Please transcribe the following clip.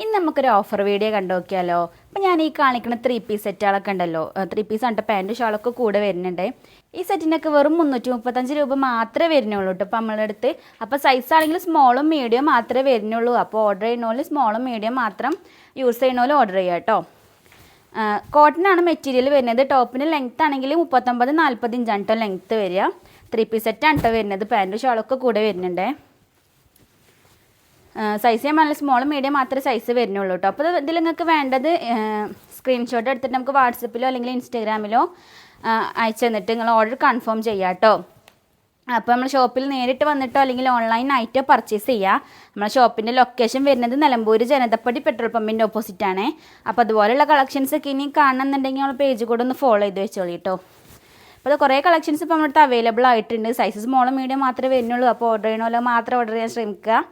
ഇന്ന് നമുക്കൊരു offer video കണ്ടു നോക്കിയാലോ. അപ്പോൾ ഞാൻ ഈ കാണിക്കുന്ന 3 പീസ് സെറ്റുകളൊക്കെ ഉണ്ടല്ലോ, 3 പീസ് ആണ് പാൻറ്റ് ഷാളൊക്കെ കൂടെ വരുന്നുണ്ട്. ഈ സെറ്റിനൊക്കെ വെറും 335 രൂപ മാത്രമേ വരുന്നുള്ളൂ കേട്ടോ ഇപ്പോൾ നമ്മളുടെ അടുത്ത്. അപ്പോൾ സൈസ് ആണെങ്കിൽ സ്മോളും മീഡിയം മാത്രമേ വരുന്നുള്ളൂ. അപ്പോൾ ഓർഡർ ചെയ്യുന്നോല് സ്മോളും മീഡിയം മാത്രം യൂസ് ചെയ്യുന്നോല് ഓർഡർ ചെയ്യുക കേട്ടോ. കോട്ടൺ ആണ് മെറ്റീരിയൽ വരുന്നത്. ടോപ്പിന് ലെങ്ത്ത് ആണെങ്കിൽ 39-40 ഇഞ്ചാണ് കേട്ടോ ലെങ്ത്ത് വരിക. 3 പീസ് സെറ്റാണ് കേട്ടോ വരുന്നത്. പാൻറ്റ് ഷാളൊക്കെ കൂടെ വരുന്നുണ്ട്. സൈസ് ഞാൻ നല്ല സ്മോൾ മീഡിയം മാത്രമേ സൈസ് വരുന്നുള്ളൂ കേട്ടോ. അപ്പോൾ ഇതിൽ നിങ്ങൾക്ക് വേണ്ടത് സ്ക്രീൻഷോട്ട് എടുത്തിട്ട് നമുക്ക് വാട്സപ്പിലോ അല്ലെങ്കിൽ ഇൻസ്റ്റാഗ്രാമിലോ അയച്ചു തന്നിട്ട് നിങ്ങൾ ഓർഡർ കൺഫേം ചെയ്യാം കേട്ടോ. അപ്പോൾ നമ്മൾ ഷോപ്പിൽ നേരിട്ട് വന്നിട്ടോ അല്ലെങ്കിൽ ഓൺലൈനായിട്ടോ പർച്ചേസ് ചെയ്യുക. നമ്മുടെ ഷോപ്പിൻ്റെ ലൊക്കേഷൻ വരുന്നത് നിലമ്പൂർ ജനതപ്പടി പെട്രോൾ പമ്പിൻ്റെ ഓപ്പോസിറ്റാണ്. അപ്പോൾ അതുപോലെയുള്ള കളക്ഷൻസൊക്കെ ഇനി കാണണമെന്നുണ്ടെങ്കിൽ നമ്മൾ പേജ് കൂടെ ഒന്ന് ഫോളോ ചെയ്ത് വെച്ചോളൂ കേട്ടോ. അപ്പോൾ അത് കുറേ കളക്ഷൻസ് ഇപ്പോൾ നമ്മുടെ അടുത്ത് അവൈലബിൾ ആയിട്ടുണ്ട്. സൈസ് സ്മോൾ മീഡിയം മാത്രമേ വരുന്നുള്ളൂ. അപ്പോൾ ഓർഡർ ചെയ്യണമല്ലോ മാത്രം ഓർഡർ ചെയ്യാൻ ശ്രമിക്കുക.